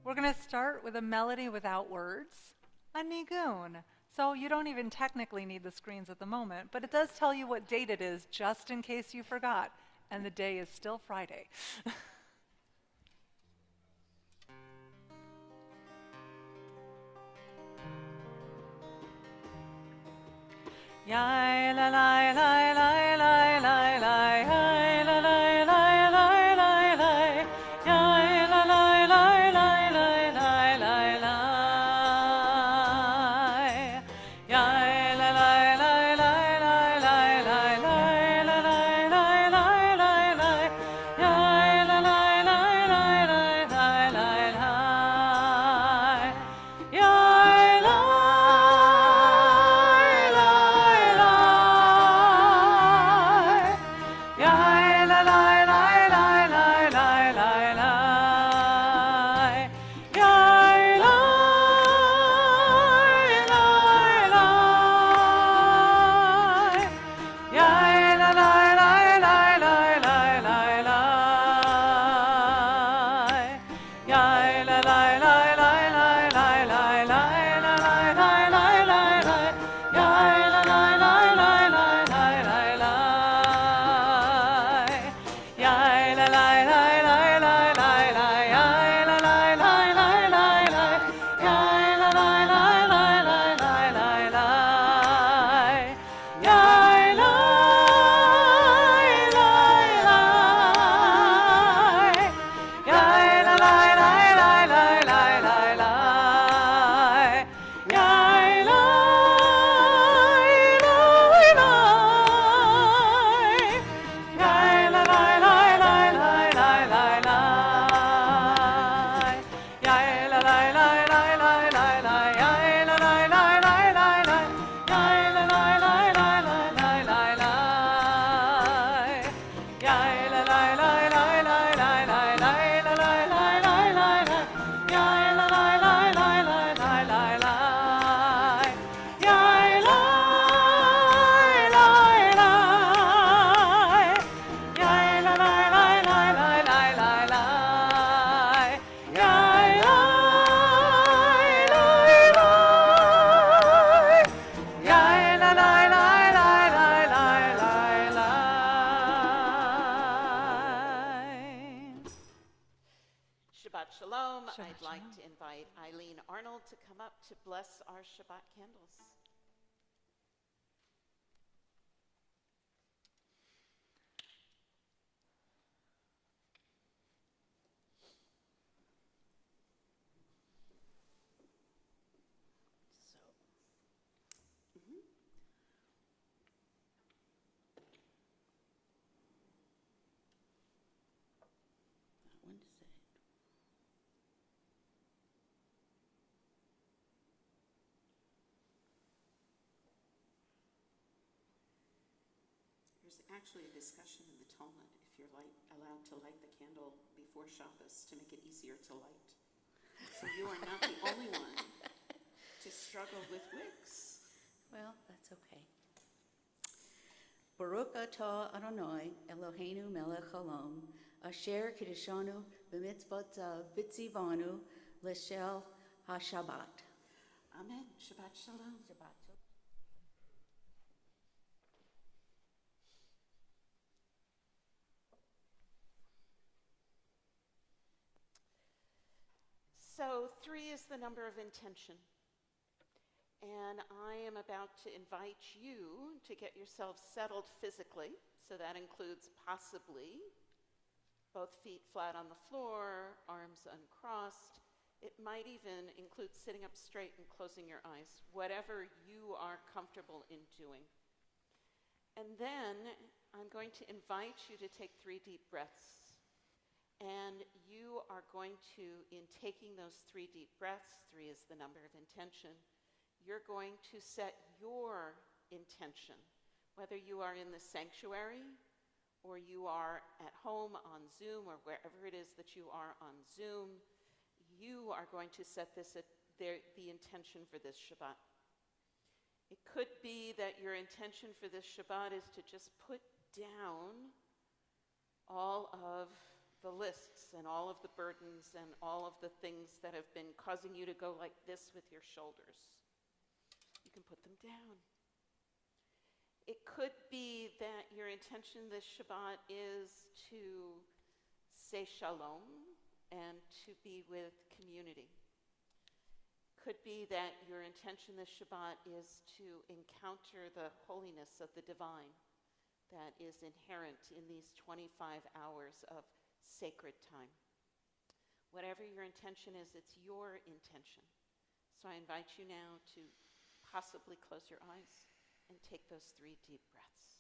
We're going to start with a melody without words, a nigun. So you don't even technically need the screens at the moment, but it does tell you what date it is, just in case you forgot, and the day is still Friday. Yai la la la la la la la, yai la la la la la la, yai la la la la la la la la, yai la la la la la la la la la la la la la, yai la la la la la la la la, yai la. I'd like to invite Eileen Arnold to come up to bless our Shabbat candles. There's actually a discussion in the Talmud if you're allowed to light the candle before Shabbos to make it easier to light. So you are not the only one to struggle with wicks. Well, that's okay. Baruch atah Adonai Eloheinu melech haolam asher kiddushanu b'mitzvot v'tzivanu l'shel haShabbat. Amen. Shabbat shalom. Shabbat. So 3 is the number of intention. And I am about to invite you to get yourself settled physically. So that includes possibly both feet flat on the floor, arms uncrossed. It might even include sitting up straight and closing your eyes, whatever you are comfortable in doing. And then I'm going to invite you to take 3 deep breaths. And you are going to, in taking those 3 deep breaths, 3 is the number of intention, you're going to set your intention, whether you are in the sanctuary or you are at home on Zoom or wherever it is that you are on Zoom, you are going to set this the intention for this Shabbat. It could be that your intention for this Shabbat is to just put down all of the lists and all of the burdens and all of the things that have been causing you to go like this with your shoulders. You can put them down. It could be that your intention this Shabbat is to say shalom and to be with community. Could be that your intention this Shabbat is to encounter the holiness of the divine that is inherent in these 25 hours of sacred time. Whatever your intention is, it's your intention. So I invite you now to possibly close your eyes and take those 3 deep breaths.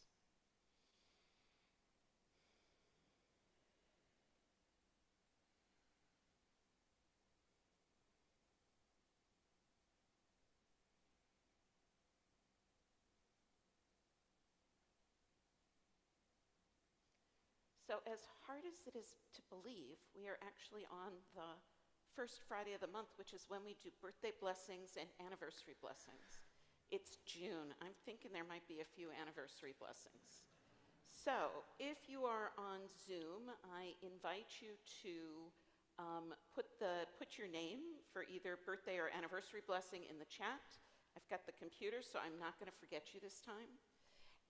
So as hard as it is to believe, we are actually on the first Friday of the month, which is when we do birthday blessings and anniversary blessings. It's June. I'm thinking there might be a few anniversary blessings. So if you are on Zoom, I invite you to put your name for either birthday or anniversary blessing in the chat. I've got the computer, so I'm not going to forget you this time.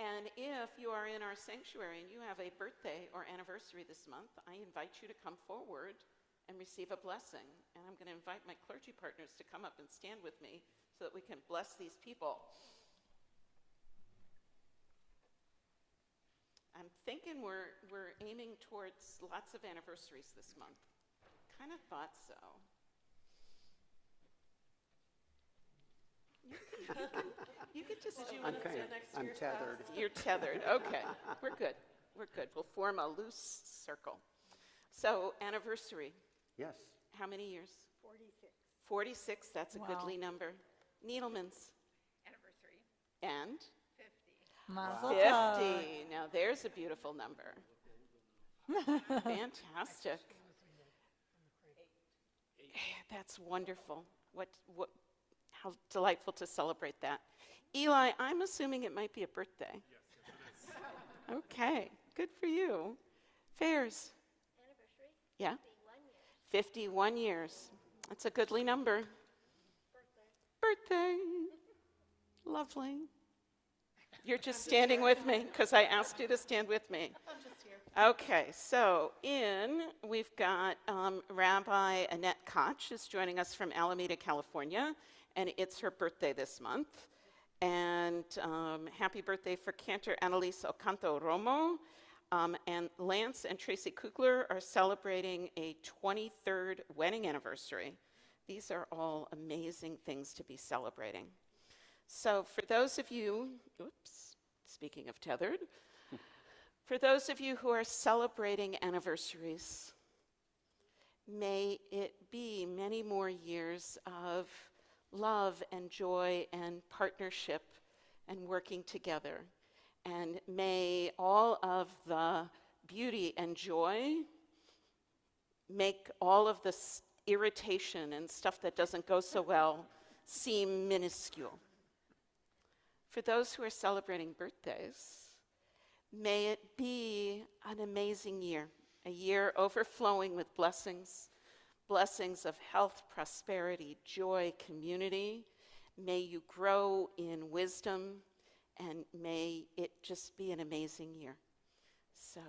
And if you are in our sanctuary and you have a birthday or anniversary this month, I invite you to come forward and receive a blessing. And I'm going to invite my clergy partners to come up and stand with me so that we can bless these people. I'm thinking we're aiming towards lots of anniversaries this month. Kind of thought so. You could just do it. I'm tethered. You're tethered. Okay. We're good. We're good. We'll form a loose circle. So, anniversary. Yes. How many years? 46. 46. That's a goodly number. Needleman's. Anniversary. And? 50. Mazel 50. tov. Now, there's a beautiful number. Fantastic. That's wonderful. How delightful to celebrate that. Eli, I'm assuming it might be a birthday. Yes, it is. Okay, good for you. Fairs. Anniversary. Yeah? 51 years. 51 years. That's a goodly number. Birthday. Birthday. Lovely. You're just standing with me because I asked you to stand with me. I'm just here. Okay, so we've got Rabbi Annette Koch is joining us from Alameda, California, and it's her birthday this month. And happy birthday for Cantor Annalise Ocanto Romo. And Lance and Tracy Kugler are celebrating a 23rd wedding anniversary. These are all amazing things to be celebrating. So for those of you, speaking of tethered, for those of you who are celebrating anniversaries, may it be many more years of love and joy and partnership and working together. And may all of the beauty and joy make all of this irritation and stuff that doesn't go so well seem minuscule. For those who are celebrating birthdays, may it be an amazing year, a year overflowing with blessings, blessings of health, prosperity, joy, community. May you grow in wisdom, and may it just be an amazing year. So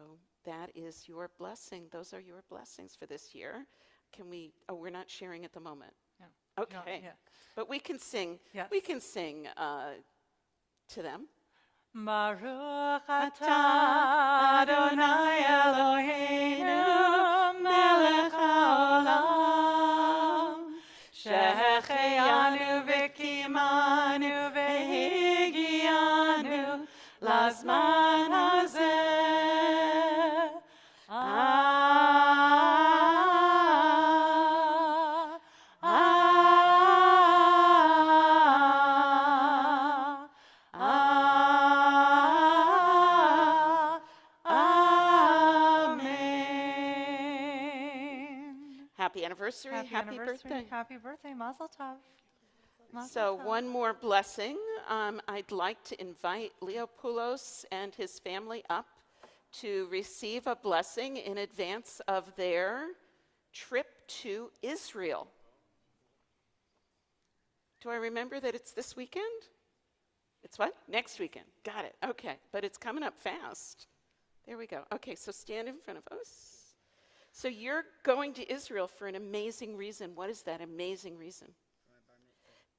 that is your blessing. Those are your blessings for this year. Can we, we're not sharing at the moment. No. Okay. No, yeah. But we can sing, Yes. we can sing to them. Baruch atah Adonai Eloheinu melech haolam שהחיינו וקיימנו והגיענו לזמן הזה. Happy anniversary, happy birthday. Happy birthday, Mazel tov. Mazel So tov. one more blessing. I'd like to invite Leopoulos and his family up to receive a blessing in advance of their trip to Israel. Do I remember that it's this weekend? It's what? Next weekend. Got it. Okay. But it's coming up fast. There we go. Okay, so stand in front of us. So you're going to Israel for an amazing reason. What is that amazing reason?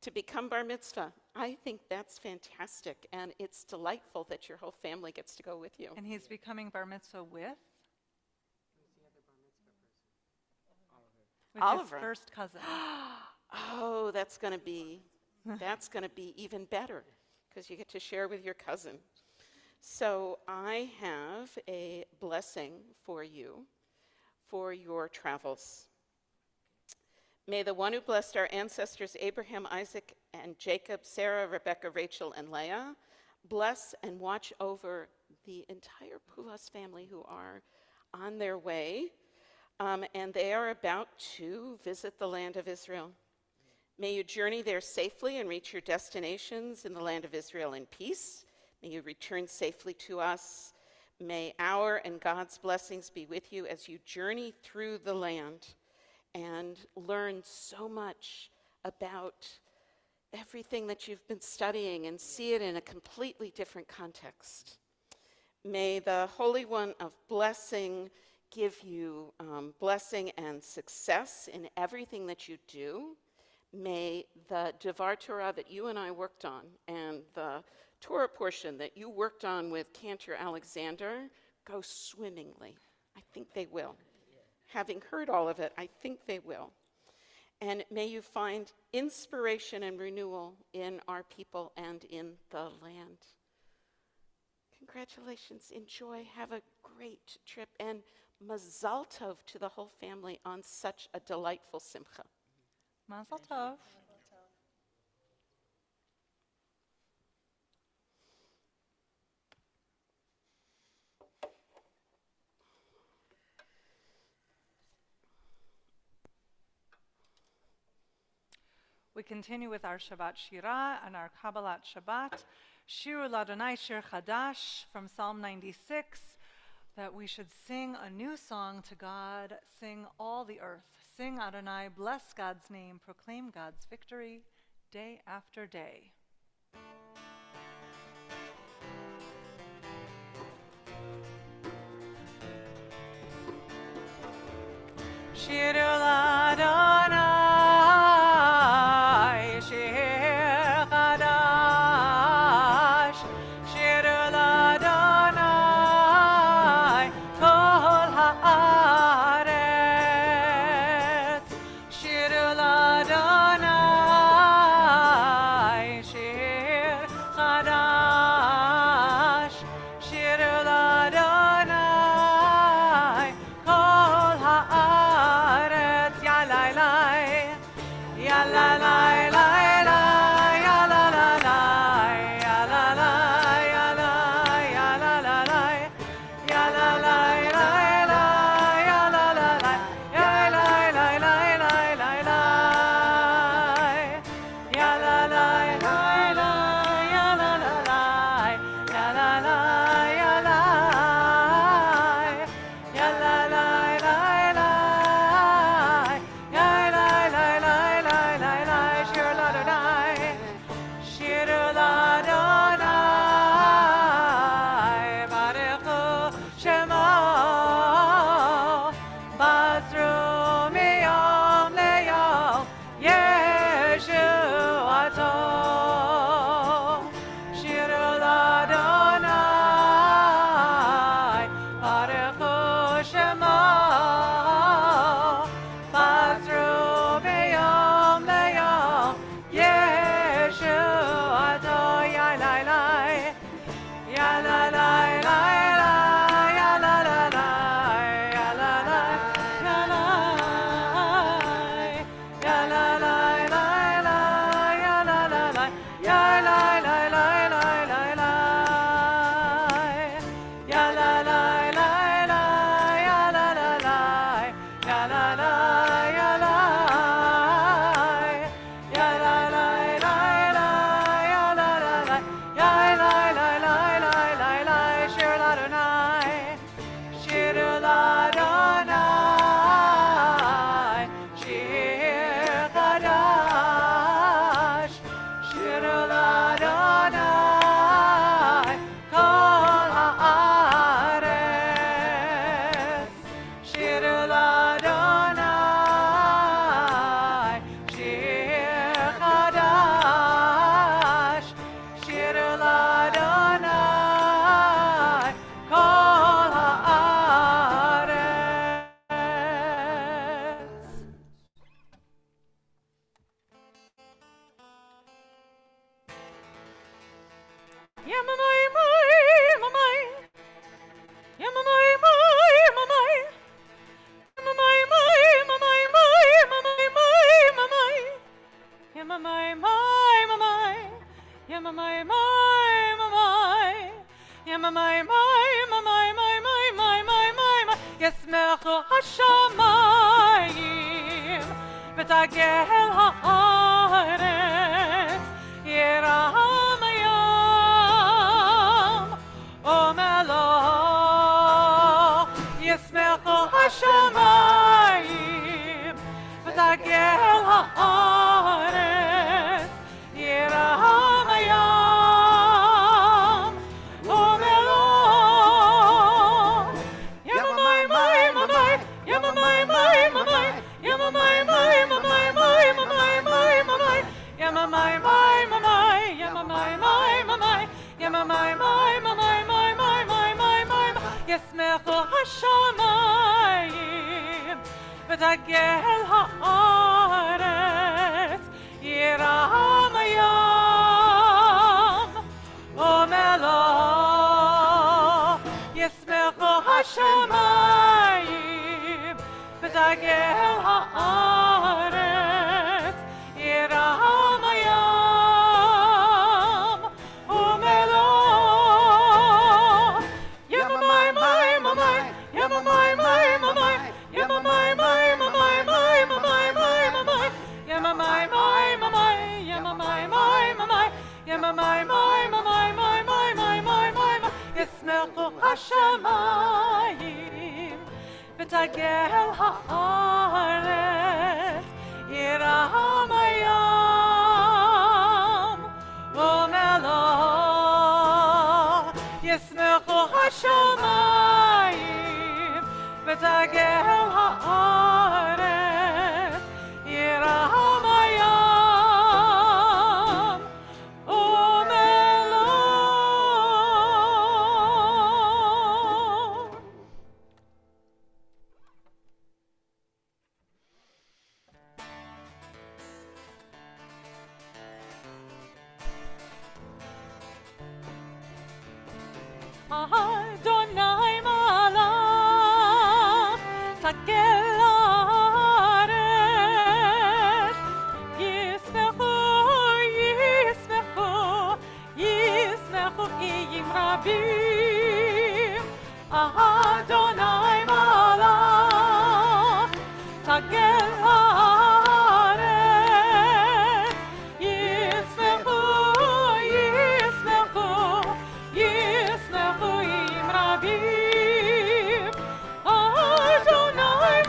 To become bar mitzvah. I think that's fantastic, and it's delightful that your whole family gets to go with you. And he's becoming bar mitzvah with? With Oliver. his first cousin. Oh, that's going to be even better, because you get to share with your cousin. So I have a blessing for you for your travels. May the one who blessed our ancestors Abraham, Isaac, and Jacob, Sarah, Rebekah, Rachel, and Leah, bless and watch over the entire Pulas family who are on their way, and they are about to visit the land of Israel. May you journey there safely and reach your destinations in the land of Israel in peace. May you return safely to us. May our and God's blessings be with you as you journey through the land and learn so much about everything that you've been studying and see it in a completely different context. May the Holy One of Blessing give you blessing and success in everything that you do. May the Devar Torah that you and I worked on and the Torah portion that you worked on with Cantor Alexander go swimmingly. I think they will. Having heard all of it, I think they will. And may you find inspiration and renewal in our people and in the land. Congratulations, enjoy, have a great trip, and mazal tov to the whole family on such a delightful simcha. Mazel tov. We continue with our Shabbat Shira and our Kabbalat Shabbat. Shiru Ladonai Shir Chadash from Psalm 96, that we should sing a new song to God, sing all the earth. Sing Adonai, bless God's name, proclaim God's victory day after day. Shiru Ladonai Shir Chadash, Shiru Ladonai Kol Haaretz, Shiru Ladonai Shir Chadash, Shiru Ladonai Kol Haaretz. Ya lai lai, ya la lai lai lai, ya la la lai, ya la lai, ya la, ya la la lai, ya la lai lai lai, ya la la lai, ya lai lai lai lai lai lai, ya la lai lai lai, ya la la lai, ya la lai, ya lai, ya la lai lai lai, ya lai lai lai lai lai. ישמחו השמיים ותגל הארץ ירעם הים ומלוא ישמחו השמיים ותגל הארץ ירעם הים ומלוא ים המים מים המים ים המים מים המים ים המים מים המים מים המים מים המים ים המים מים המים ים המים מים המים ים המים מים המים מים מים מים מים מים ישמחו השמיים ותגל הארץ ירעם הים ומלוא ישמחו השמיים ותגל הארץ ירעם הים ומלוא ים המים מים המים ים המים מים המים ים המים מים המים מים המים מים המים ים המים מים המים ים המים מים המים ים המים מים המים מים מים מים מים מים ישמחו השמיים ותגל הארץ ירעם הים ומלוא ישמחו השמיים ותגל הארץ ירעם הים ומלוא. Adonai malach takel haaretz yismechu yismechu yismechu iyim rabim Adonai malach takel haaretz yismechu yismechu ישמחו עם רבים, אדוני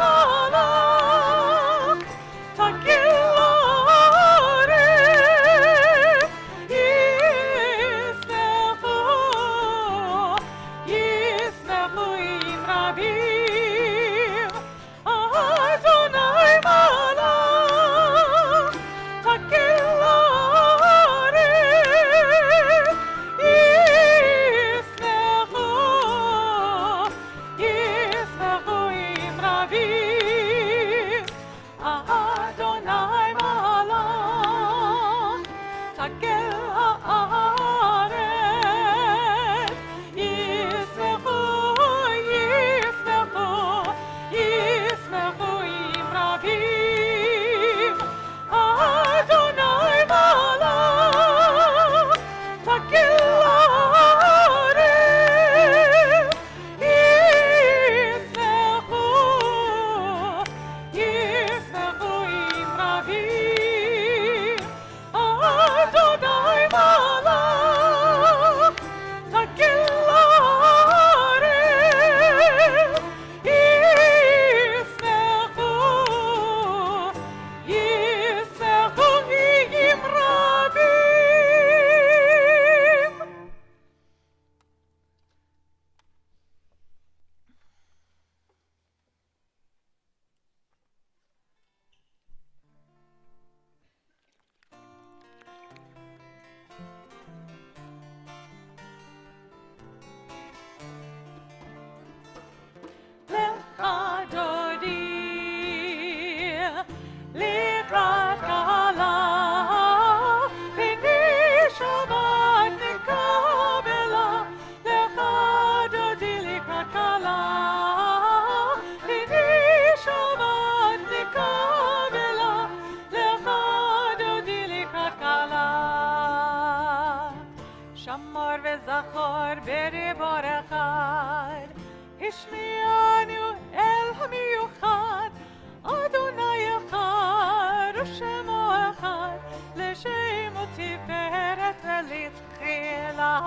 לאחד, לשם ותפארת ולתחילה,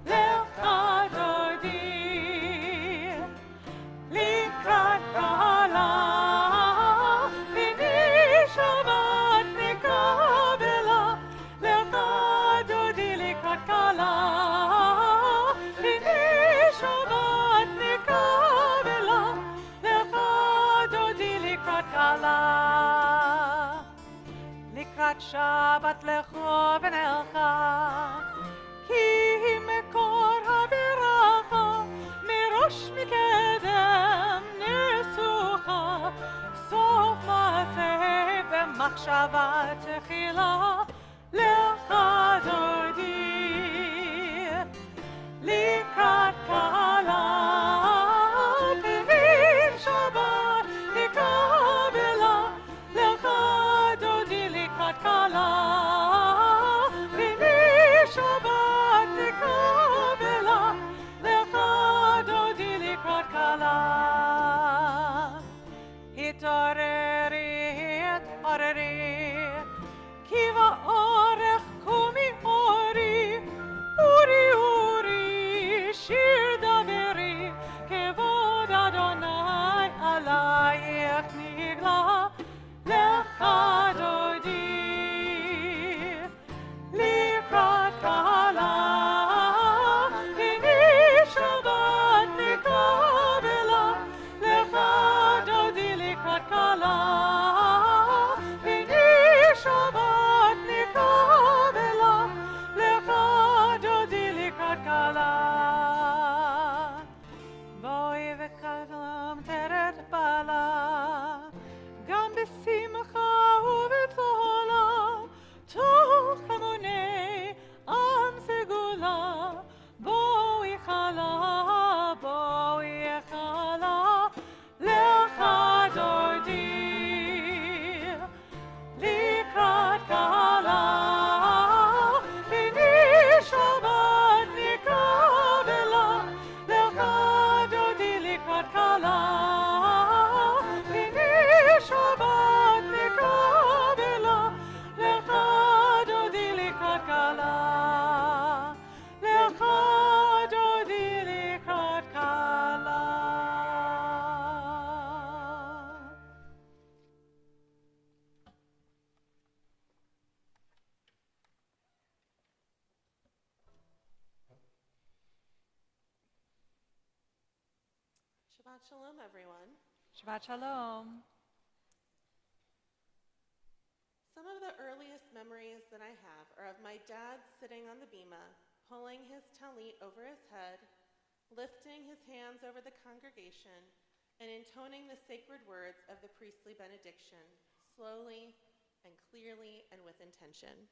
לאחד דודי, לקראת קהלה, בני שבת נקבלה, לאחד דודי לקראת קהלה, בני שבת נקבלה, לאחד דודי לקראת קהלה. לקראת שבת לכו ונלכה, כי היא מקור הברכה, מראש מקדם נרסוכה, סוף מעשה במחשבה תחילה, לך דודי, לקראת קהלה, בני שבת נקבלה, לך דודי לקראת קהלה, בני שבת נקבלה, לך דודי לקראת קהלה. התעוררי, התעוררי, כי באורך קומי אורי, אורי אורי, שיר דברי, כבוד אדוני עלייך נגלה, לך דודי, לקראת קהלה, בני שבת נקבלה, לך דודי לקראת קהלה, בני שבת נקבלה, לך דודי לקראת קהלה. בואי וקדם תרד בעלה, גם בשמחה ובצהלה, תוך המוני עם סגולה, בואי חלה, בואי חלה, לך דודי, לקראת קהלה, בני שבת נקבלה, לך דודי לקראת קהלה, בני שבת נקבלה, לך דודי לקראת קהלה, לך דודי לקראת קהלה. Shabbat Shalom, everyone. Shabbat Shalom. Some of the earliest memories that I have are of my dad sitting on the bima, pulling his talit over his head, lifting his hands over the congregation, and intoning the sacred words of the priestly benediction, slowly and clearly and with intention.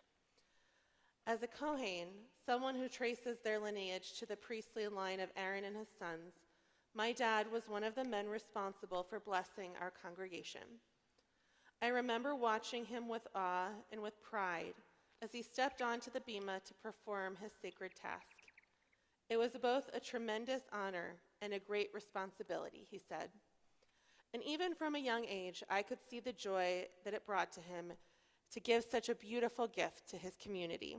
As a Kohen, someone who traces their lineage to the priestly line of Aaron and his sons, my dad was one of the men responsible for blessing our congregation. I remember watching him with awe and with pride as he stepped onto the bima to perform his sacred task. It was both a tremendous honor and a great responsibility, he said. And even from a young age, I could see the joy that it brought to him to give such a beautiful gift to his community.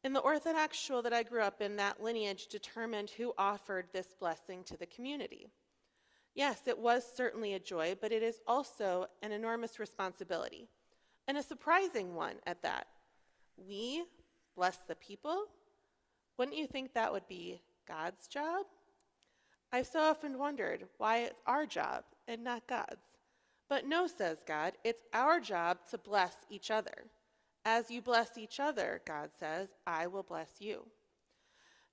In the Orthodox shul that I grew up in, that lineage determined who offered this blessing to the community. Yes, it was certainly a joy, but it is also an enormous responsibility, and a surprising one at that. We bless the people? Wouldn't you think that would be God's job? I've so often wondered why it's our job and not God's. But no, says God, it's our job to bless each other. As you bless each other, God says, I will bless you.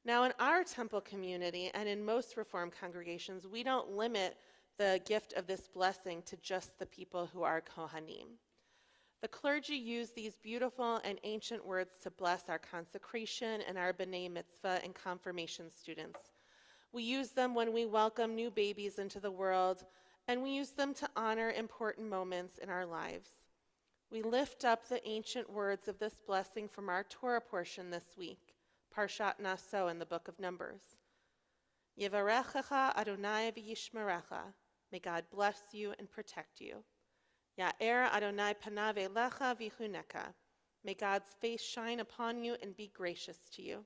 Now, in our temple community and in most Reformed congregations, we don't limit the gift of this blessing to just the people who are Kohanim. The clergy use these beautiful and ancient words to bless our consecration and our B'nai Mitzvah and confirmation students. We use them when we welcome new babies into the world, and we use them to honor important moments in our lives. We lift up the ancient words of this blessing from our Torah portion this week, Parshat Naso in the book of Numbers. Yevarechecha Adonai v'yishmerecha. May God bless you and protect you. Ya'er Adonai panav elecha v'chuneka. May God's face shine upon you and be gracious to you.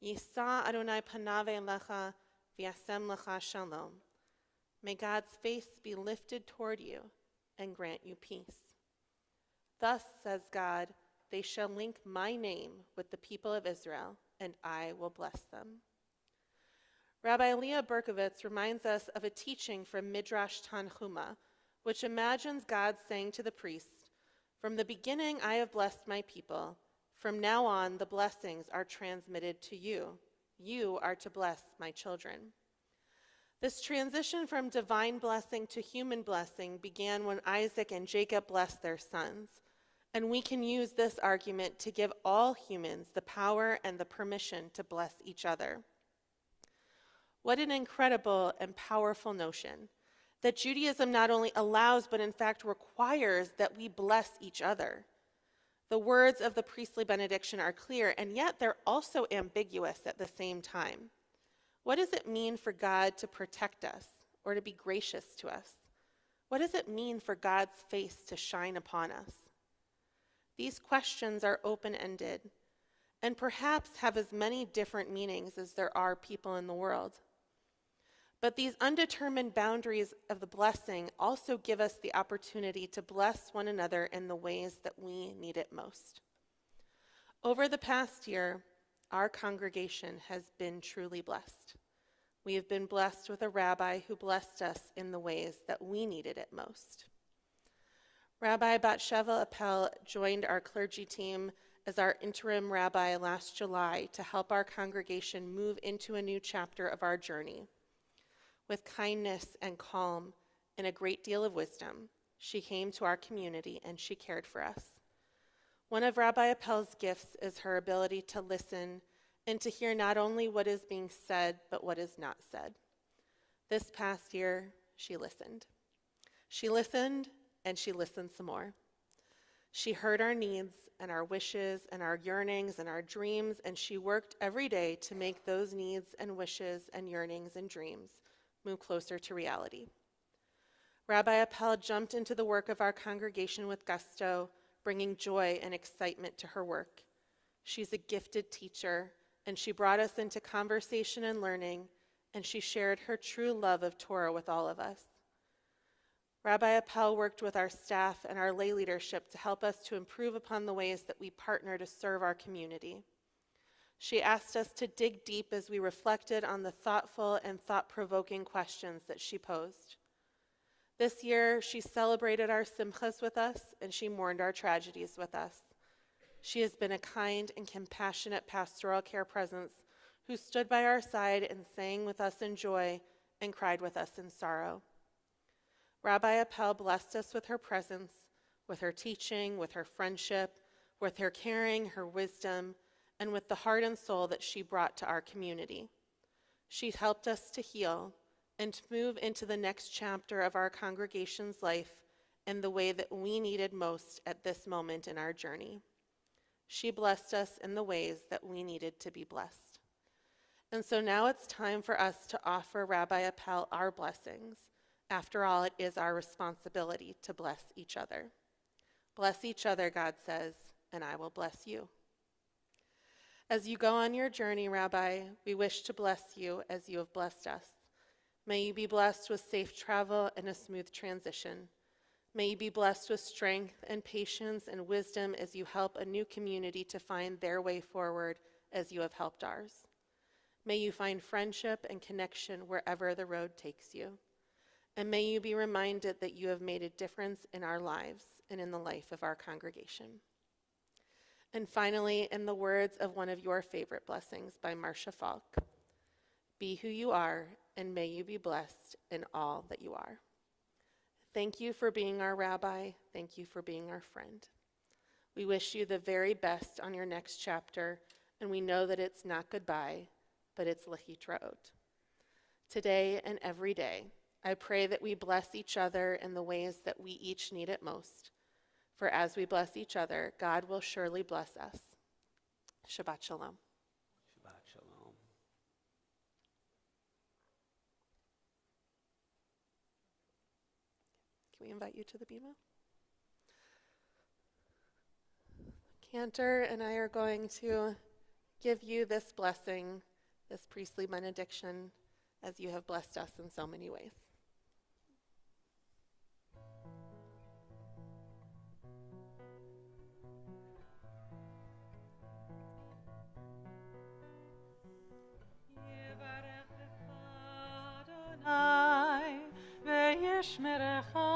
Yisa Adonai panav elecha v'yasem lecha shalom. May God's face be lifted toward you and grant you peace. Thus, says God, they shall link my name with the people of Israel, and I will bless them. Rabbi Leah Berkovitz reminds us of a teaching from Midrash Tanhuma, which imagines God saying to the priest, "From the beginning I have blessed my people. From now on the blessings are transmitted to you. You are to bless my children." This transition from divine blessing to human blessing began when Isaac and Jacob blessed their sons, and we can use this argument to give all humans the power and the permission to bless each other. What an incredible and powerful notion that Judaism not only allows but in fact requires that we bless each other. The words of the priestly benediction are clear, and yet they're also ambiguous at the same time. What does it mean for God to protect us or to be gracious to us? What does it mean for God's face to shine upon us? These questions are open-ended and perhaps have as many different meanings as there are people in the world. But these undetermined boundaries of the blessing also give us the opportunity to bless one another in the ways that we need it most. Over the past year, our congregation has been truly blessed. We have been blessed with a rabbi who blessed us in the ways that we needed it most. Rabbi Batsheva Appel joined our clergy team as our interim rabbi last July to help our congregation move into a new chapter of our journey. With kindness and calm and a great deal of wisdom, she came to our community and she cared for us. One of Rabbi Appel's gifts is her ability to listen and to hear not only what is being said, but what is not said. This past year, she listened. She listened and she listened some more. She heard our needs and our wishes and our yearnings and our dreams, and she worked every day to make those needs and wishes and yearnings and dreams move closer to reality. Rabbi Appel jumped into the work of our congregation with gusto, bringing joy and excitement to her work. She's a gifted teacher, and she brought us into conversation and learning, and she shared her true love of Torah with all of us. Rabbi Appel worked with our staff and our lay leadership to help us to improve upon the ways that we partner to serve our community. She asked us to dig deep as we reflected on the thoughtful and thought-provoking questions that she posed. This year, she celebrated our simchas with us, and she mourned our tragedies with us. She has been a kind and compassionate pastoral care presence who stood by our side and sang with us in joy and cried with us in sorrow. Rabbi Appel blessed us with her presence, with her teaching, with her friendship, with her caring, her wisdom, and with the heart and soul that she brought to our community. She helped us to heal and to move into the next chapter of our congregation's life in the way that we needed most at this moment in our journey. She blessed us in the ways that we needed to be blessed. And so now it's time for us to offer Rabbi Appel our blessings. After all, it is our responsibility to bless each other. Bless each other, God says, and I will bless you. As you go on your journey, Rabbi, we wish to bless you as you have blessed us. May you be blessed with safe travel and a smooth transition. May you be blessed with strength and patience and wisdom as you help a new community to find their way forward as you have helped ours. May you find friendship and connection wherever the road takes you. And may you be reminded that you have made a difference in our lives and in the life of our congregation. And finally, in the words of one of your favorite blessings by Marcia Falk, be who you are, and may you be blessed in all that you are. Thank you for being our rabbi. Thank you for being our friend. We wish you the very best on your next chapter, and we know that it's not goodbye, but it's lehitraot. Today and every day, I pray that we bless each other in the ways that we each need it most. For as we bless each other, God will surely bless us. Shabbat Shalom. Shabbat Shalom. Can we invite you to the bima? Cantor and I are going to give you this blessing, this priestly benediction, as you have blessed us in so many ways. Adonai ve'yishmerecha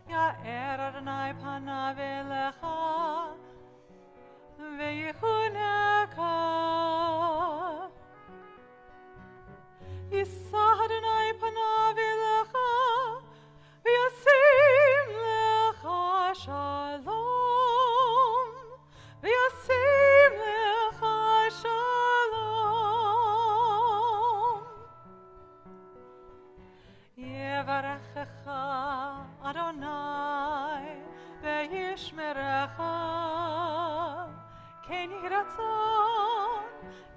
Ya'er Adonai panav elecha ve'yichuneka Yisa Adonai panav elecha ve'yasim lecha shalom ve'yasim lecha shalom Yevarechecha Adonai ve'yishmerecha Ken yehi ratzon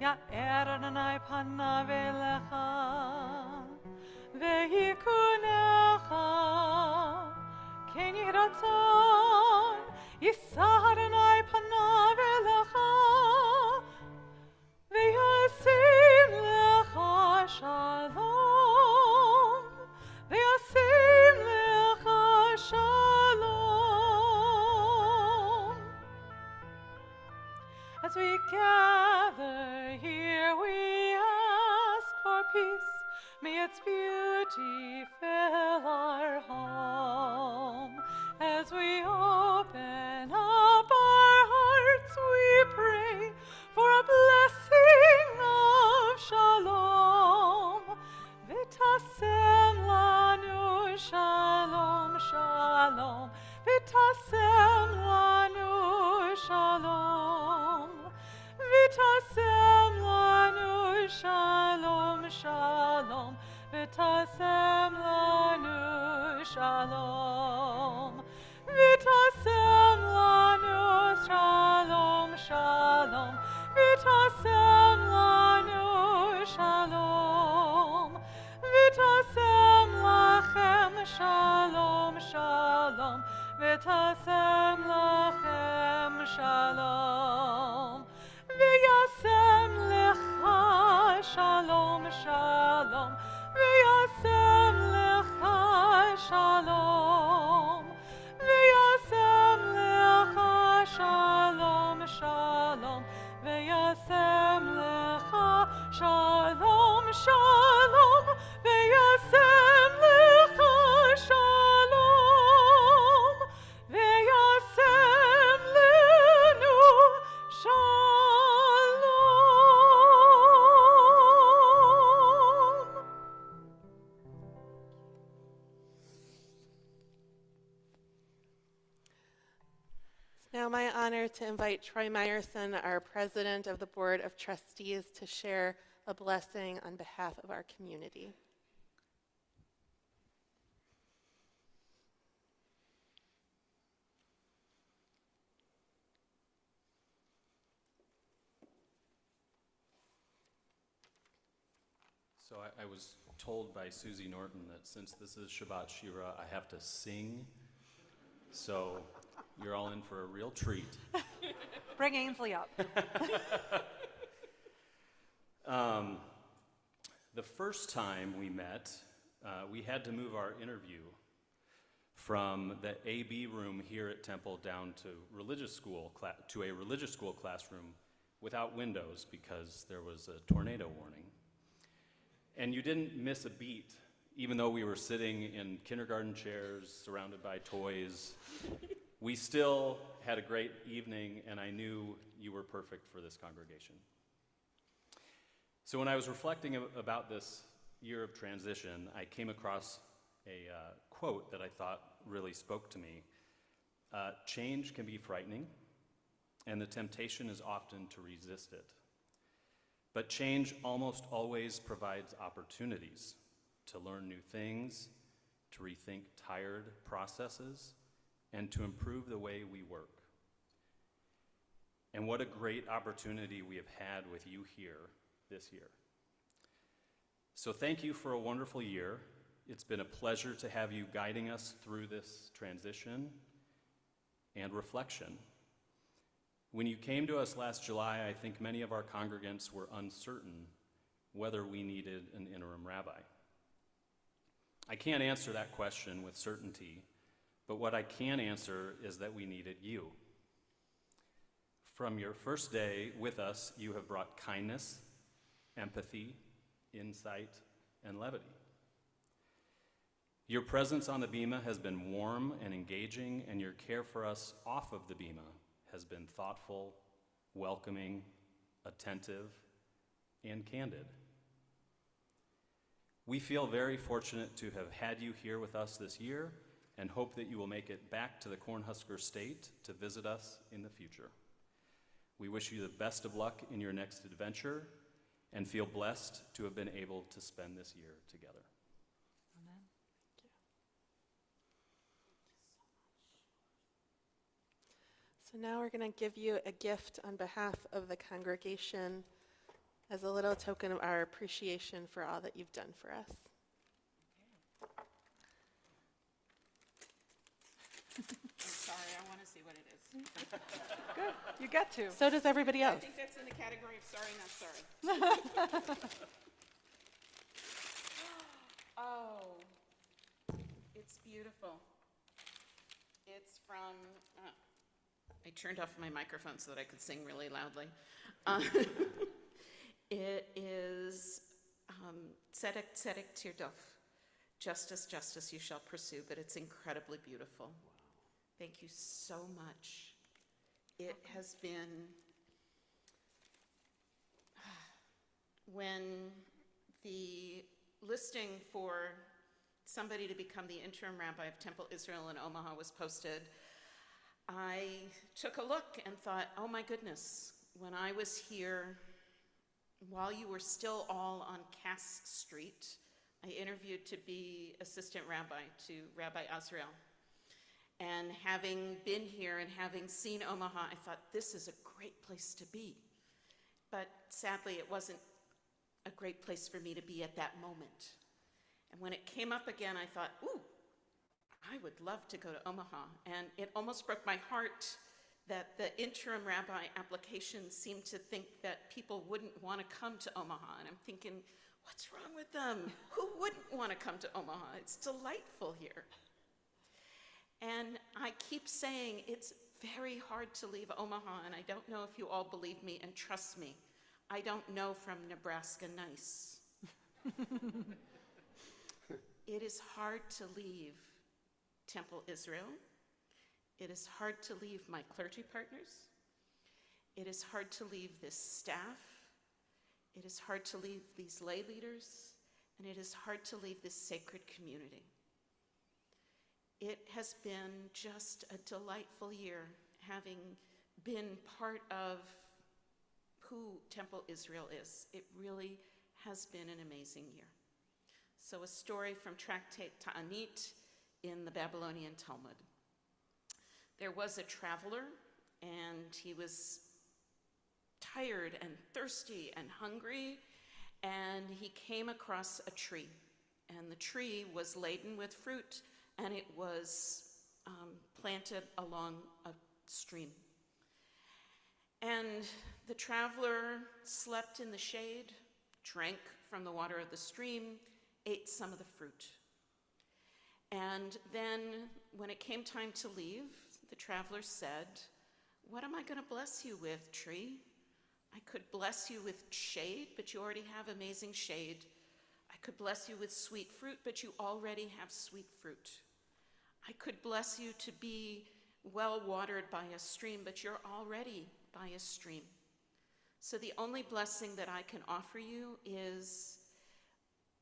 Ya'er Adonai panav elecha ve'yikunecha Ken yehi ratzon Yisa Adonai panav elecha ve'yasim lecha shalom ve'yasim lecha shalom As we gather here, we ask for peace. May its beauty fill our home. As we open up our hearts, we pray for a blessing of shalom. V'tasem lanu shalom, shalom. V'tasem lanu shalom. V'tasem lanu shalom, shalom. V'tasem lanu shalom. V'tasem lanu shalom, shalom. V'tasem lanu shalom. V'tasem lachem shalom, shalom. V'tasem lachem shalom. V'yasem lecha shalom, shalom. V'yasem lecha shalom. V'yasem lecha shalom, shalom. V'yasem lecha shalom, shalom. V'yasem lecha shalom. V'yasem lenu shalom. It's now my honor to invite Troy Meyerson, our president of the Board of Trustees, to share a blessing on behalf of our community. So I was told by Susie Norton that since this is Shabbat Shira, I have to sing. So you're all in for a real treat. Bring Ainsley up. The first time we met, we had to move our interview from the AB room here at Temple down to a religious school classroom without windows because there was a tornado warning. And you didn't miss a beat, even though we were sitting in kindergarten chairs surrounded by toys. We still had a great evening, and I knew you were perfect for this congregation. So when I was reflecting about this year of transition, I came across a quote that I thought really spoke to me. Change can be frightening, and the temptation is often to resist it. But change almost always provides opportunities to learn new things, to rethink tired processes, and to improve the way we work. And what a great opportunity we have had with you here this year. So thank you for a wonderful year, It's been a pleasure to have you guiding us through this transition and reflection. When you came to us last July, I think many of our congregants were uncertain whether we needed an interim rabbi. I can't answer that question with certainty, but what I can answer is that we needed you. From your first day with us, you have brought kindness, empathy, insight, and levity. Your presence on the bima has been warm and engaging, and your care for us off of the bima has been thoughtful, welcoming, attentive, and candid. We feel very fortunate to have had you here with us this year and hope that you will make it back to the Cornhusker State to visit us in the future. We wish you the best of luck in your next adventure and feel blessed to have been able to spend this year together. Amen. So now we're going to give you a gift on behalf of the congregation as a little token of our appreciation for all that you've done for us. I'm sorry, I want to see what it is. Good. You get to. So does everybody I else. think that's in the category of sorry, not sorry. Oh, it's beautiful. It's from, I turned off my microphone so that I could sing really loudly. It is Tzedek, Tzedek Tirdof. Justice, justice you shall pursue, but it's incredibly beautiful. Wow. Thank you so much. It has been, when the listing for somebody to become the interim rabbi of Temple Israel in Omaha was posted, I took a look and thought, oh my goodness, when I was here, while you were still all on Cass Street, I interviewed to be assistant rabbi to Rabbi Azrael. And having been here and having seen Omaha, I thought, this is a great place to be. But sadly, it wasn't a great place for me to be at that moment. And when it came up again, I thought, ooh, I would love to go to Omaha. And it almost broke my heart that the interim rabbi application seemed to think that people wouldn't want to come to Omaha. And I'm thinking, what's wrong with them? Who wouldn't want to come to Omaha? It's delightful here. And I keep saying it's very hard to leave Omaha, and I don't know if you all believe me, and trust me, I don't know from Nebraska nice. It is hard to leave Temple Israel. It is hard to leave my clergy partners. It is hard to leave this staff. It is hard to leave these lay leaders, and it is hard to leave this sacred community. It has been just a delightful year, having been part of who Temple Israel is. It really has been an amazing year. So a story from Tractate Ta'anit in the Babylonian Talmud. There was a traveler, and he was tired and thirsty and hungry, and he came across a tree. And the tree was laden with fruit, and it was planted along a stream. And the traveler slept in the shade, drank from the water of the stream, ate some of the fruit. And then when it came time to leave, the traveler said, "What am I going to bless you with, tree? I could bless you with shade, but you already have amazing shade. I could bless you with sweet fruit, but you already have sweet fruit. I could bless you to be well watered by a stream, but you're already by a stream. So the only blessing that I can offer you is,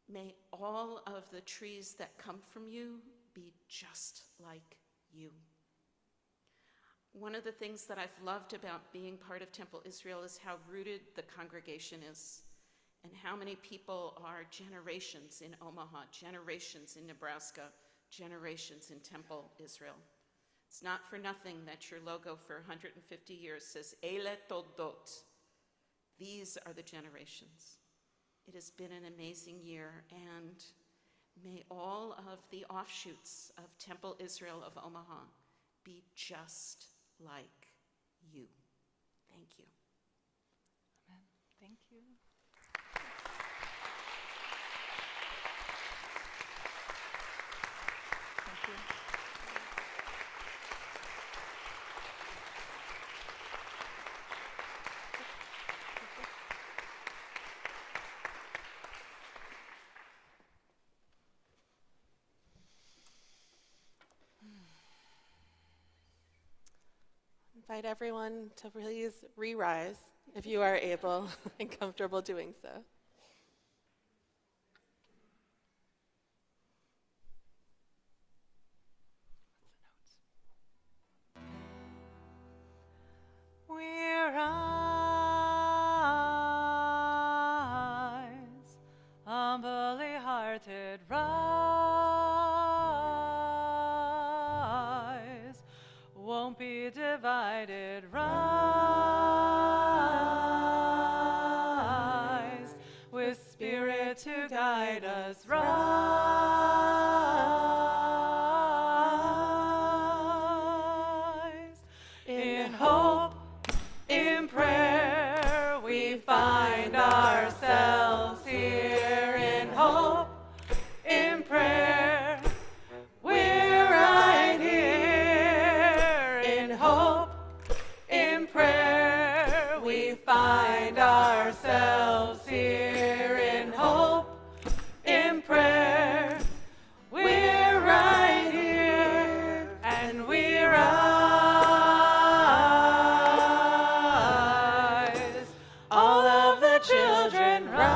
may all of the trees that come from you be just like you." One of the things that I've loved about being part of Temple Israel is how rooted the congregation is, and how many people are generations in Omaha, generations in Nebraska, generations in Temple Israel. It's not for nothing that your logo for 150 years says, Ele Toldot. These are the generations. It has been an amazing year, and May all of the offshoots of Temple Israel of Omaha be just like you. Thank you. Amen. Thank you. Thank you. Invite everyone to please re-rise if you are able and comfortable doing so. We rise, humbly hearted, rise, won't be divided, rise, with Spirit to guide us, rise, in hope, in prayer, we find ourselves here, in hope, in prayer, we're right here, in hope, in prayer, we find ourselves here, in hope, in prayer, we're right here, and we rise, all of the children rise,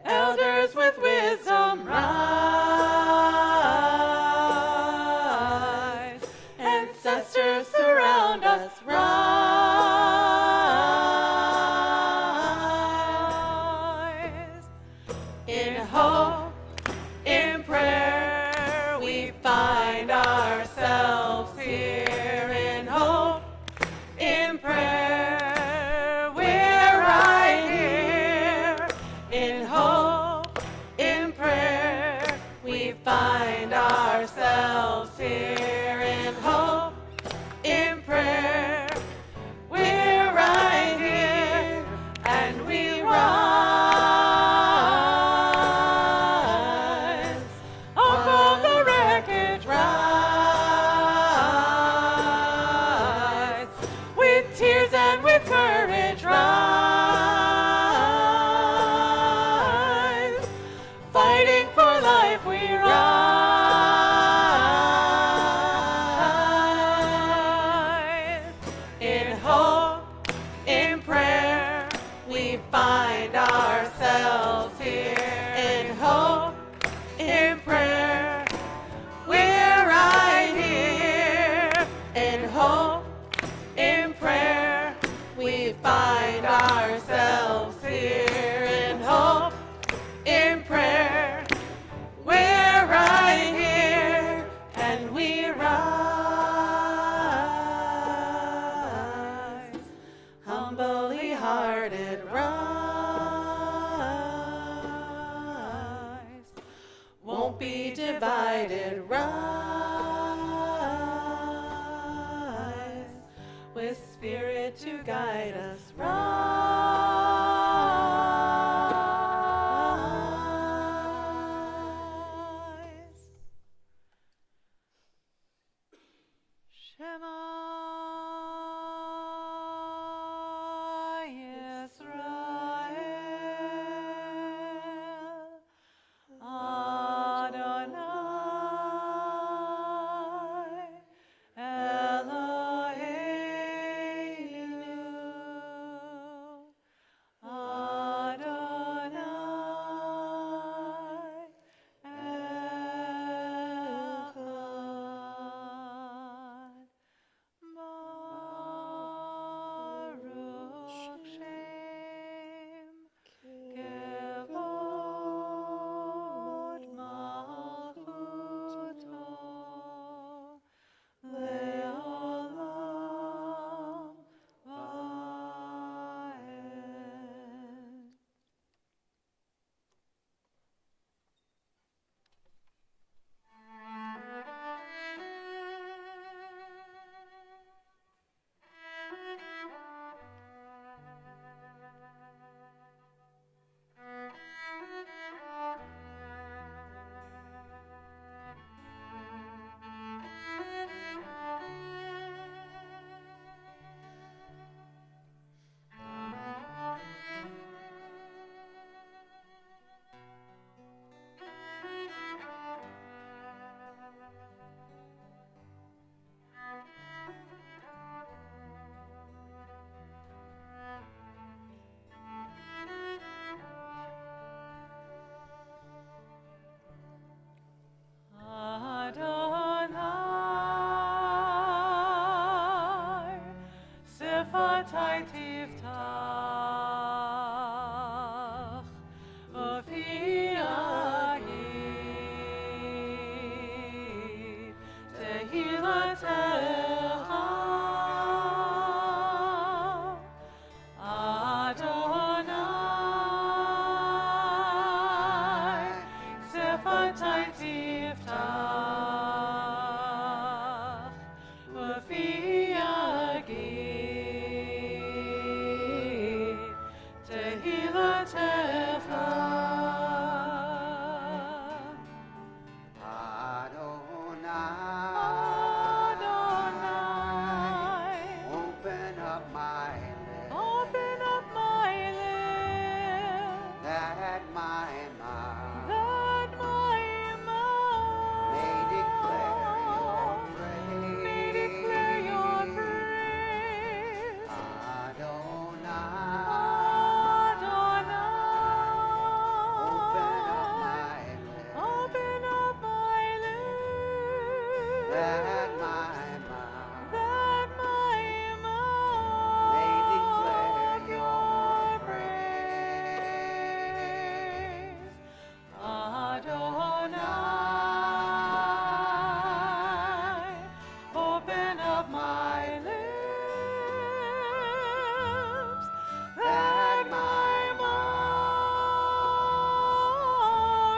elders with wisdom rise, ancestors surround us, rise, in hope, in prayer, we find ourselves here, in hope, in prayer, we're right here, in hope, in prayer, we find ourselves here, in hope, in prayer, we're right here, and we rise, up from the wreckage, rise, with tears and with courage, rise, fighting for life, we rise, in hope, in prayer, we find ourselves here, in hope, in prayer, we're right here, in hope, in prayer, we find ourselves here, in hope, in prayer, we're right here, and we rise, humbly hearted, rise, won't be divided, rise, with Spirit to guide us, rise. Shema Yisrael, Adonai מתי תפתח ופי יגיד תהילתך. Adonai, Open up my lips, open up my lips, that my mouth that my mouth may declare your praise. may declare your praise. Adonai, Adonai, open up my lips, open up my lips, that my mouth that my may declare mouth your praise. Adonai, open up my lips, that my mouth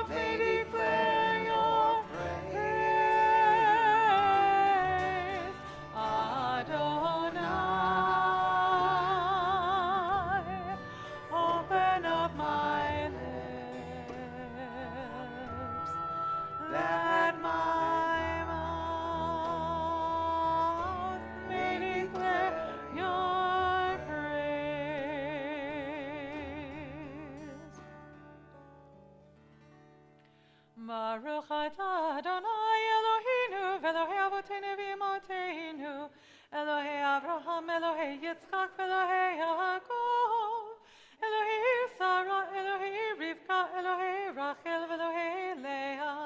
may declare your praise. Adonai, open up my lips, that my mouth may declare your praise. Baruch atah Adonai Eloheinu v'Elohei Avoteinu v'Imateinu, Elohei Avraham, Elohei Yitzchak, v'Elohei Yaakov, Elohei Sarah, Elohei Rivka, Elohei Rachel, v'Elohei Leah,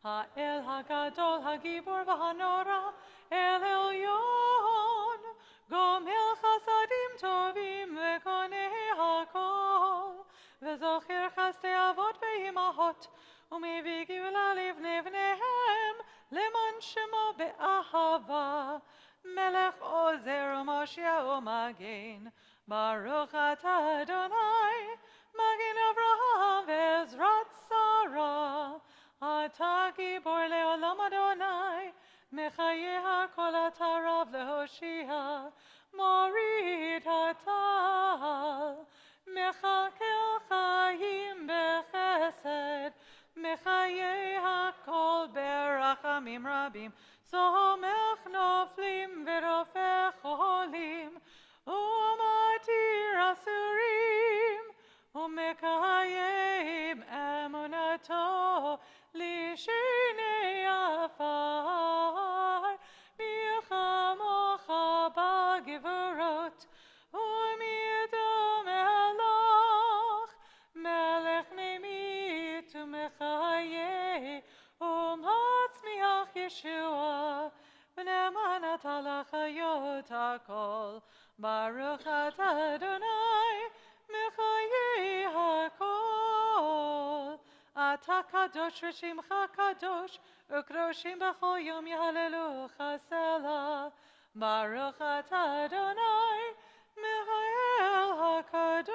Ha'el HaGadol, HaGibor v'Hanora, El Elyon, Gomel Chasadim Tovim v'Konei HaKol, v'Zocher Chasdei Avot v'Imahot, ומביא גאולה לבני בניהם, למען שמו באהבה, מלך עוזר ומושיע ומגן. ברוך אתה אדוני, מגן אברהם ועזרת שרה. אתה גיבור לעולם אדוני, מחיי הכל אתה רב להושיע, מוריד הטל, מחכה חיים בחסד, מחיי הכל ברחמים רבים, סומך נופלים ורופא חולים, ומתיר אסורים, ומקיים אמונתו לשני עפר. מי כמוך בגבורות, ומי דומה לך, מלך ממית ומחיה, ומצמיח ישוע, ונאמן אתה לחיות הכל. ברוך אתה אדוני, מחיי הכל. אתה קדוש ושמך קדוש, וקדושים בכל יום יהללוך סלה. ברוך אתה אדוני, מחיי הקדוש.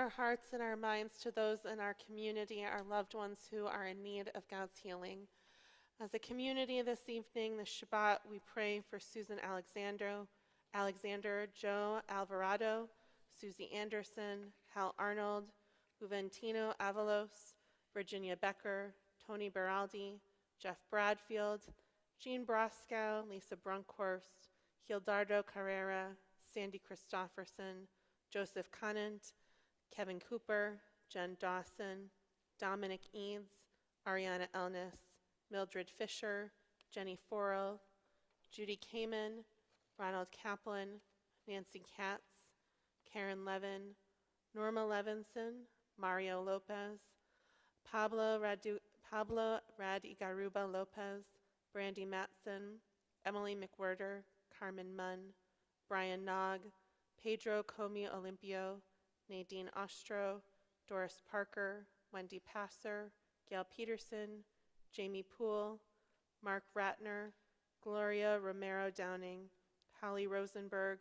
our hearts and our minds to those in our community, our loved ones who are in need of God's healing. As a community this evening, this Shabbat, we pray for Susan Alexander, Joe Alvarado, Susie Anderson, Hal Arnold, Juventino Avalos, Virginia Becker, Tony Beraldi, Jeff Bradfield, Jean Broscow, Lisa Brunkhorst, Hildardo Carrera, Sandy Christofferson, Joseph Conant, Kevin Cooper, Jen Dawson, Dominic Eads, Ariana Elnis, Mildred Fisher, Jenny Forrell, Judy Kamen, Ronald Kaplan, Nancy Katz, Karen Levin, Norma Levinson, Mario Lopez, Pablo Radigaruba Lopez, Brandy Matson, Emily McWhirter, Carmen Munn, Brian Nog, Pedro Comey Olimpio, Nadine Ostro, Doris Parker, Wendy Passer, Gail Peterson, Jamie Poole, Mark Ratner, Gloria Romero Downing, Holly Rosenberg,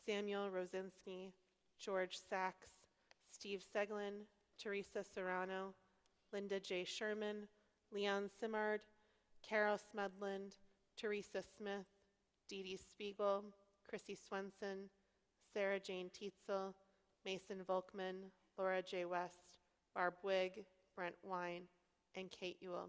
Samuel Rosinski, George Sachs, Steve Seglin, Teresa Serrano, Linda J. Sherman, Leon Simard, Carol Smedland, Teresa Smith, Dee Dee Spiegel, Chrissy Swenson, Sarah Jane Tietzel, Mason Volkman, Laura J. West, Barb Wigg, Brent Wine, and Kate Ewell.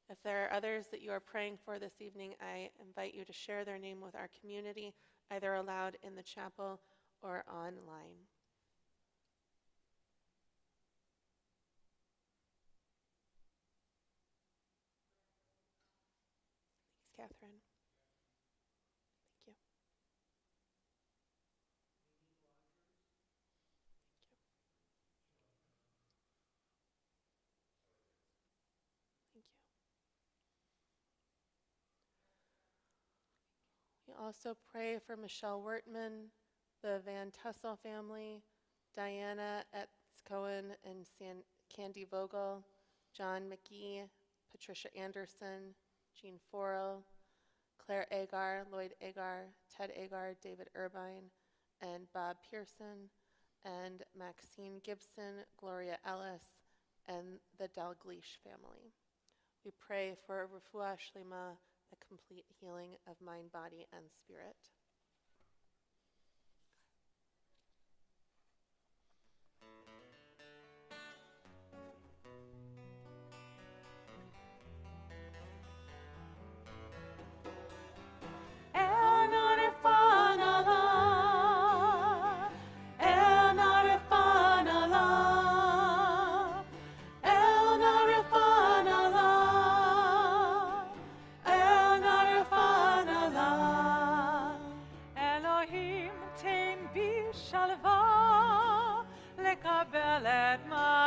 If there are others that you are praying for this evening, I invite you to share their name with our community, either aloud in the chapel or online. Thanks, Catherine. Thank you. Thank you. We also pray for Michelle Wertman, the Van Tussel family, Diana Etz-Cohen and Candy Vogel, John McGee, Patricia Anderson, Jean Forrell, Claire Agar, Lloyd Agar, Ted Agar, David Irvine, and Bob Pearson, and Maxine Gibson, Gloria Ellis, and the Dalgleish family. We pray for refuah shlema, the complete healing of mind, body, and spirit.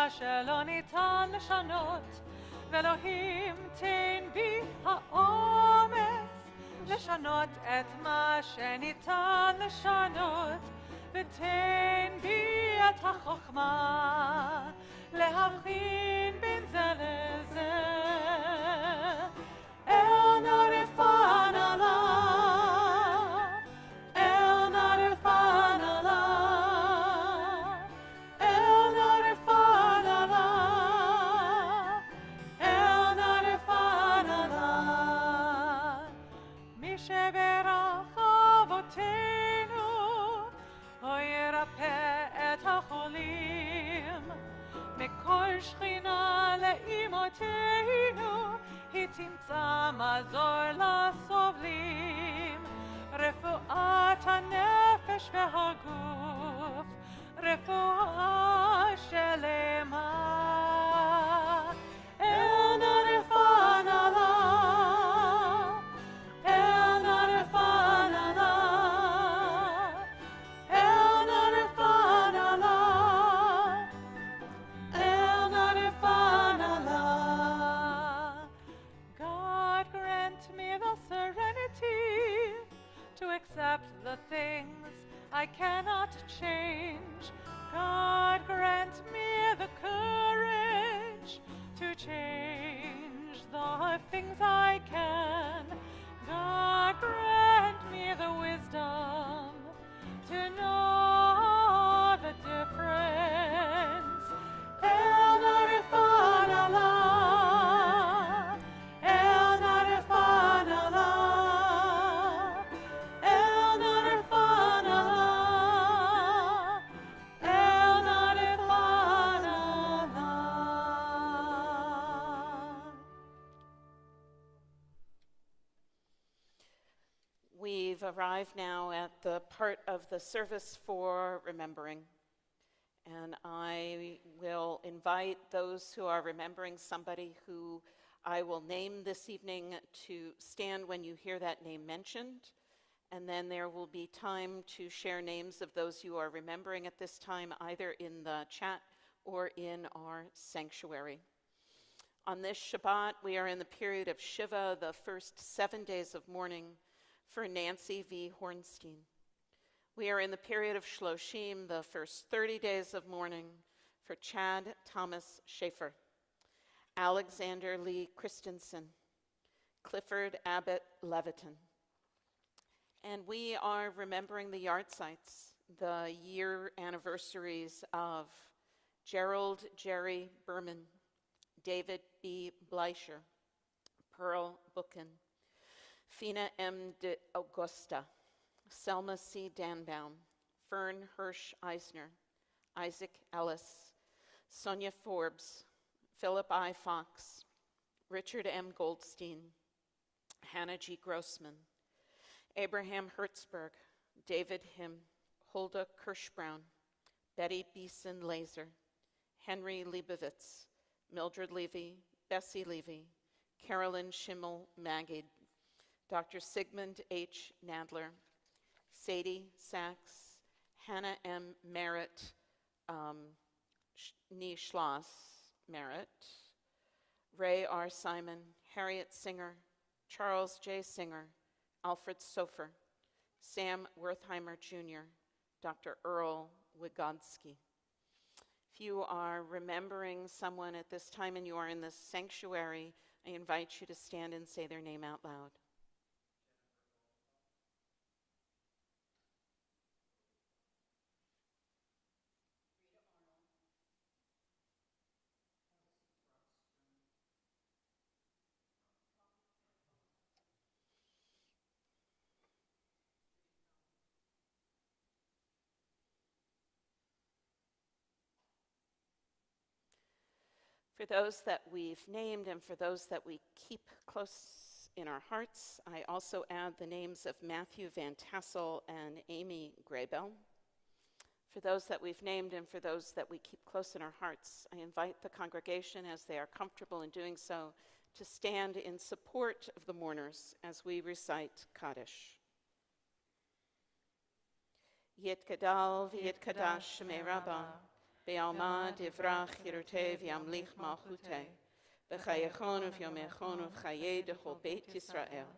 שלא ניתן לשנות, ואלוהים תן בי האומץ לשנות את מה שניתן לשנות, ותן בי את החוכמה להבחין בין זה לזה. אל נא רפא נא מכל שכינה לאמותינו היא תמצא מזור לסובלים, רפואת הנפש והגוף, רפואה שלמה. אל נא רפא נא accept the things I cannot change. God grant me the courage we've arrived now at the part of the service for remembering. And I will invite those who are remembering somebody who I will name this evening to stand when you hear that name mentioned. And then there will be time to share names of those you are remembering at this time, either in the chat or in our sanctuary. On this Shabbat, we are in the period of Shiva, the first 7 days of mourning for Nancy V. Hornstein. We are in the period of Shloshim, the first 30 days of mourning for Chad Thomas Schaefer, Alexander Lee Christensen, Clifford Abbott Leviton. And we are remembering the yahrzeits, the year anniversaries of Gerald Jerry Berman, David B. Bleicher, Pearl Buchan, Fina M. de Augusta, Selma C. Danbaum, Fern Hirsch Eisner, Isaac Ellis, Sonia Forbes, Philip I. Fox, Richard M. Goldstein, Hannah G. Grossman, Abraham Hertzberg, David Him, Hulda Kirschbraun, Betty Beeson Laser, Henry Leibovitz, Mildred Levy, Bessie Levy, Carolyn Schimmel Magid, Dr. Sigmund H. Nadler, Sadie Sachs, Hannah M. Merritt, Nee Schloss Merritt, Ray R. Simon, Harriet Singer, Charles J. Singer, Alfred Sofer, Sam Wertheimer Jr., Dr. Earl Wygotsky. If you are remembering someone at this time and you are in this sanctuary, I invite you to stand and say their name out loud. For those that we've named and for those that we keep close in our hearts, I also add the names of Matthew Van Tassel and Amy Graybell. For those that we've named and for those that we keep close in our hearts, I invite the congregation, as they are comfortable in doing so, to stand in support of the mourners as we recite Kaddish. Yit Gadal v'yit Kadash Shemei Rabbah, Be'alma divrach yiruteh v'yamlich malchuteh, b'chayechon uv'yomechon uv'chayeh dechol Beit Yisrael,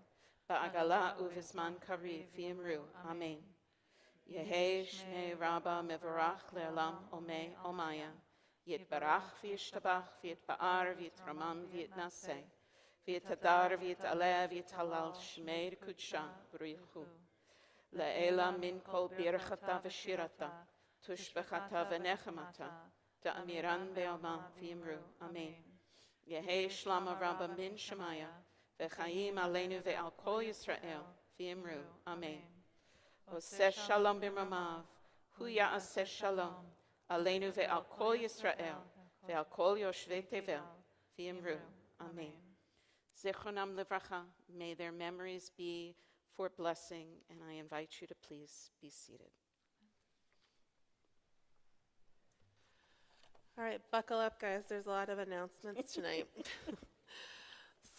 ba'agala uv'zman kariv v'yimru, Amen. Yehei Shmei Rabbah mevorach le'olam omei omaya, yitbarach v'yishtabach v'yitba'ar v'yitramam v'yitnaseh, v'yitadar v'yitaleh v'yitalal Shmei Kudsha b'richu, le'ela min kol birchata v'shirata, Tushbechata v'nechemata, da'amiran be'alma v'yimru, Amen. Yehei shlama rabba min shemaya, v'chayim aleinu ve'al kol Yisrael, v'yimru, Amen. Oseh shalom b'mamav, hu ya'aseh shalom, aleinu ve'al kol Yisrael, ve'al kol yoshvei tevel, v'yimru, Amen. Zichronam livracha, may their memories be for blessing, and I invite you to please be seated. All right, buckle up, guys. There's a lot of announcements tonight.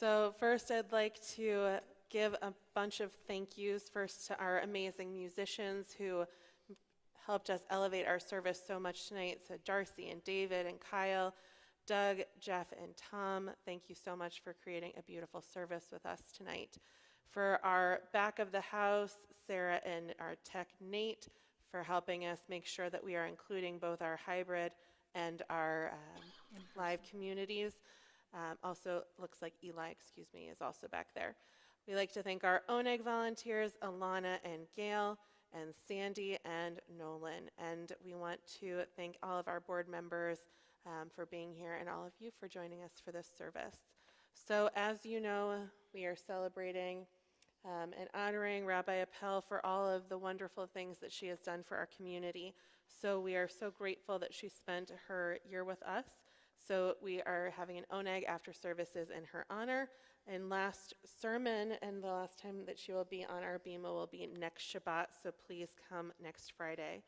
So first, I'd like to give a bunch of thank yous first to our amazing musicians who helped us elevate our service so much tonight. So Darcy and David and Kyle, Doug, Jeff, and Tom, thank you so much for creating a beautiful service with us tonight. For our back of the house, Sarah and our tech, Nate, for helping us make sure that we are including both our hybrid and our live communities. Also, looks like Eli, is also back there. We like to thank our ONEG volunteers, Alana and Gail, and Sandy and Nolan. And we want to thank all of our board members for being here and all of you for joining us for this service. So as you know, we are celebrating and honoring Rabbi Appel for all of the wonderful things that she has done for our community. So we are so grateful that she spent her year with us. So we are having an oneg after services in her honor. And last sermon and the last time that she will be on our bima will be next Shabbat. So please come next Friday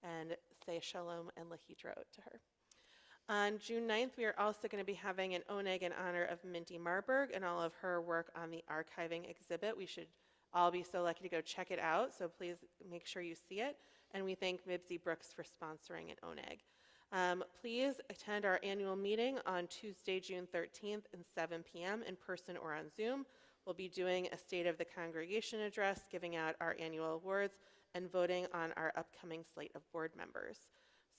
and say shalom and lahitraot to her. On June 9th, we are also going to be having an oneg in honor of Minty Marburg and all of her work on the archiving exhibit. We should all be so lucky to go check it out, so please make sure you see it. And we thank Mibsy Brooks for sponsoring an oneg. Please attend our annual meeting on Tuesday, June 13th at 7 p.m. in person or on Zoom. We'll be doing a State of the Congregation address, giving out our annual awards, and voting on our upcoming slate of board members.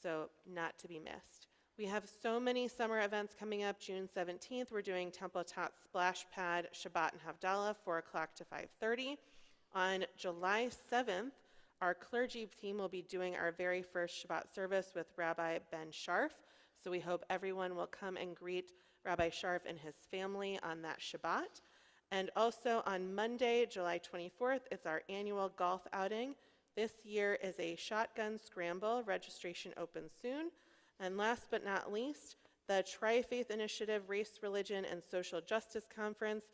So not to be missed. We have so many summer events coming up. June 17th, we're doing Temple Tot Splash Pad, Shabbat and Havdalah, 4 o'clock to 5:30. On July 7th, our clergy team will be doing our very first Shabbat service with Rabbi Ben Sharf. So we hope everyone will come and greet Rabbi Sharf and his family on that Shabbat. And also on Monday, July 24th, it's our annual golf outing. This year is a shotgun scramble. Registration opens soon. And last but not least, the Tri-Faith Initiative Race, Religion, and Social Justice Conference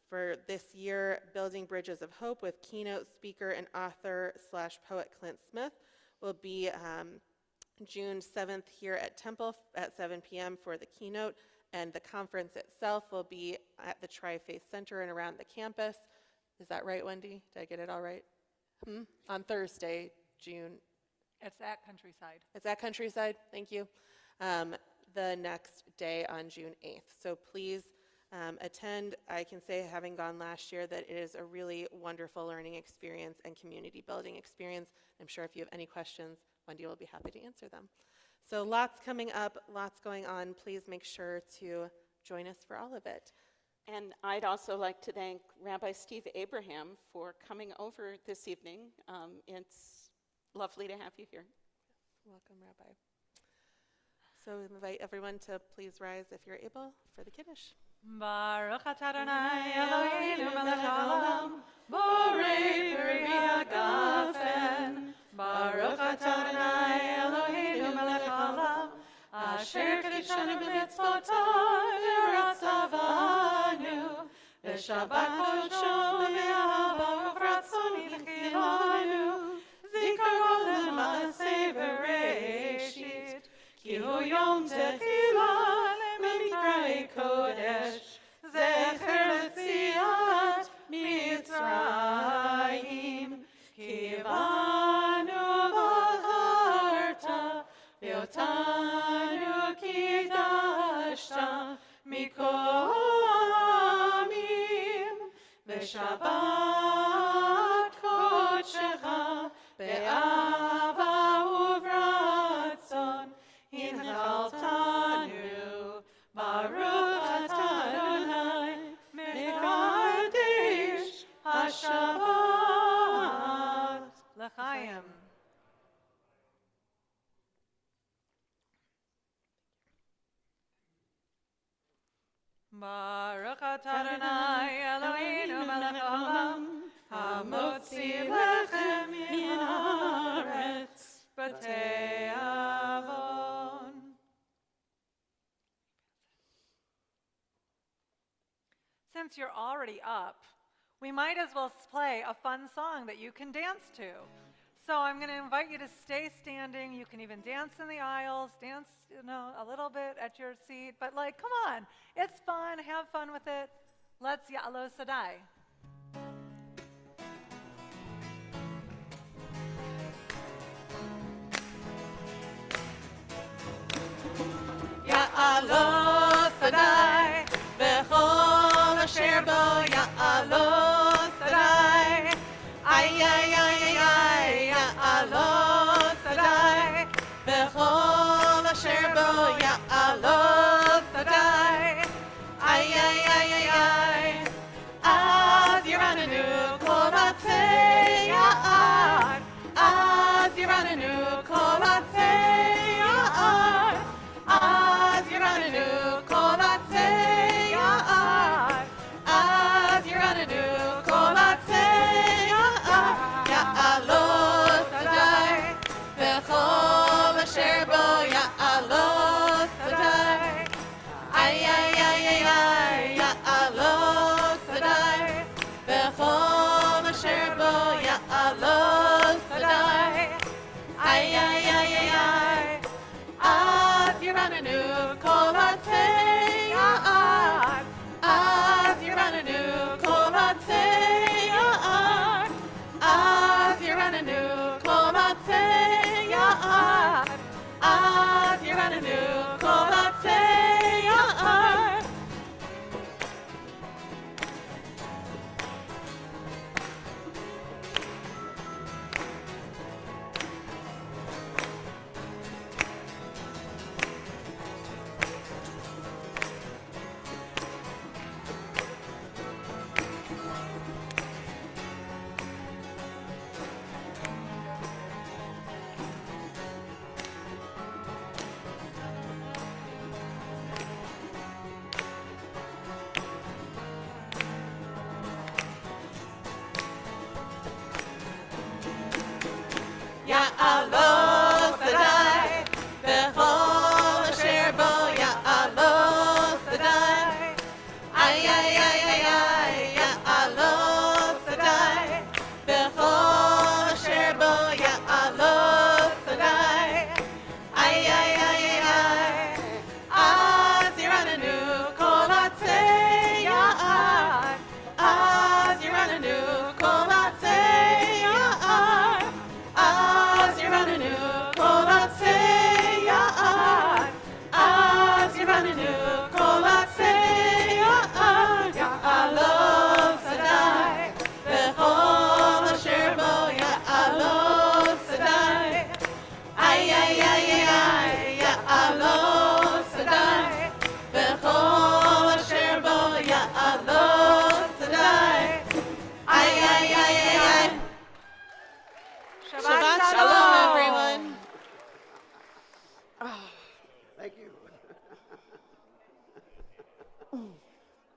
for this year, Building Bridges of Hope, with keynote speaker and author / poet Clint Smith, will be June 7th here at Temple at 7 p.m. for the keynote, and the conference itself will be at the Tri-Faith Center and around the campus. Is that right, Wendy? Did I get it all right? On Thursday, June. It's at Countryside. It's at Countryside, thank you. The next day on June 8th. So please attend. I can say, having gone last year, that it is a really wonderful learning experience and community building experience. I'm sure if you have any questions, Wendy will be happy to answer them. So lots coming up, lots going on. Please make sure to join us for all of it. And I'd also like to thank Rabbi Steve Abraham for coming over this evening. It's lovely to have you here. Welcome, Rabbi. So we invite everyone to please rise if you're able for the Kiddush. Baruch atah Adonai Eloheinu melech haolam, borei peri hagafen. Baruch atah Adonai Eloheinu melech haolam, asher kedishanu b'mitzvotav v'ratzavanu, b'shabbat kodsho v'me'ahava uvratzon yichilanu, zikaron l'maaseh v'reishit, ki hu yom techila למקראי קודש, זכר לציאת מצרים, כי בנו בחרת, ואותנו קידשת מכל העמים, בשבת קודשך, באהבה וברצון, הנחלתנו. Baruch atah Adonai, mekadesh hashabbat. L'chaim. Baruch atah Adonai Eloheinu melech haolam, hamotzi lechem min haaretz b'tei avon. Since you're already up, we might as well play a fun song that you can dance to. So I'm going to invite you to stay standing. You can even dance in the aisles, dance, a little bit at your seat. But come on, it's fun. Have fun with it. Let's Ya'alo Sadai. Ya'alo